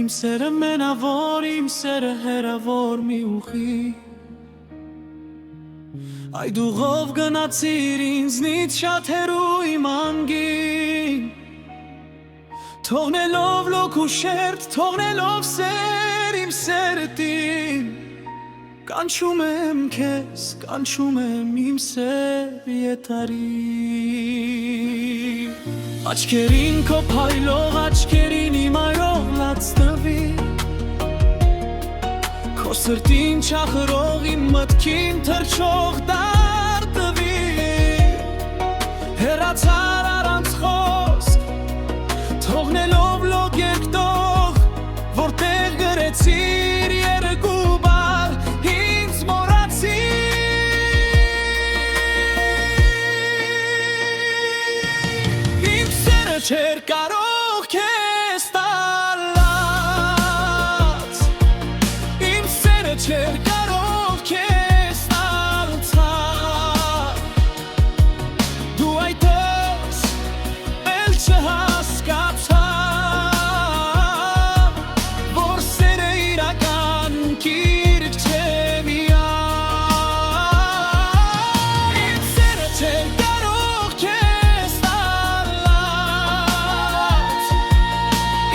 Իմ սերը մենավոր, իմ սերը հեռավոր մի ուղի Այդ ուղով գնացիր ինձնից շատ հեռու իմ անգին Թողնելով լոք ու շերտ, թողնելով սեր իմ սերտին Կանչում եմ քեզ, կանչում եմ իմ սեր եթարի Աչքերին քո փայլող, աչքերին իմ այրող լաց տվի Քո սրտին չախրող, իմ մտքին թրջող դար տվի Հեռացար առանց խոսք, թողնելով լոկ երկտող Որտեղ գրեցիր երկու բար, ինձ մոռացիր Իմ սերը չէր կարող քեզ տալած Իմ սերը չէր կարող քեզ տալցալ Դու այդպես էլ չհասկացա Որ սերը իրական կիրք չէ միայն Իմ սերը չէր կարող քեզ տալած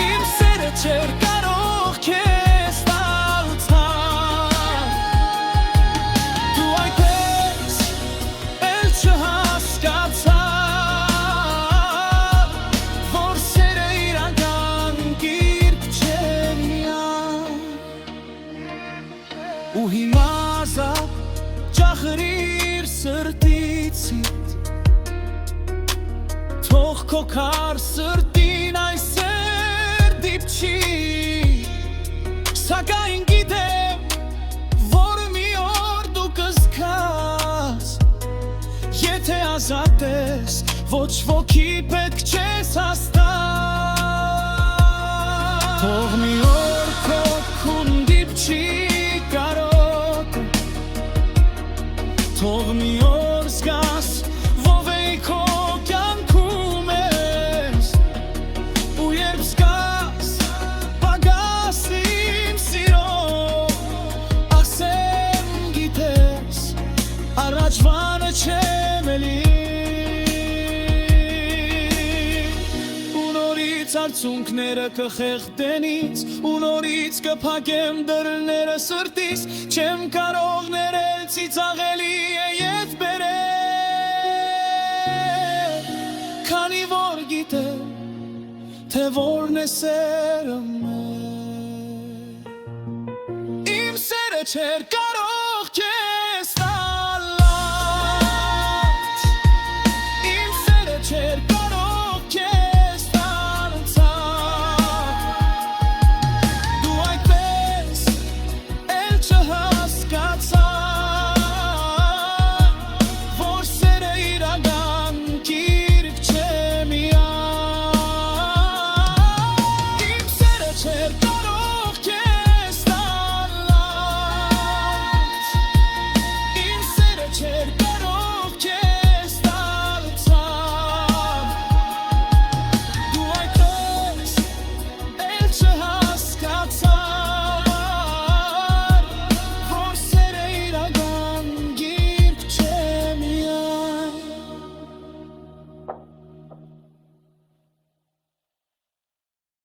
Իմ սերը չէր կարող քեզ տալցալ Դու այդպես էլ չհասկացա Որ սերը իրական կիրք չէ միայն Ու հիմա ազատ ճախրիր սրտիցիդ Թող քո քար սրտին այսեր դիպչի Սակայն գիտեմ, որ մի օր դու կզգաս Եթե ազատ ես, ոչ ոքի պետք չես հաստատ Թող մի օր քո քուն դիպչի կարոտը Թող մի օր զգաս, ով էի քո կյանքում ես Ու երբ զգաս, պագաս իմ սիրով Ասեմ գիտես, առաջվանը չեմ էլի Ու նորից արցունքները կխեղդեն ինձ Ու նորից կփակեմ դռները սրտիս Չեմ կարող ներել ծիծաղելի է ետ բերել Քանի որ գիտեմ, թե որն է սերը մեր Իմ սերը չէր կարող քեզ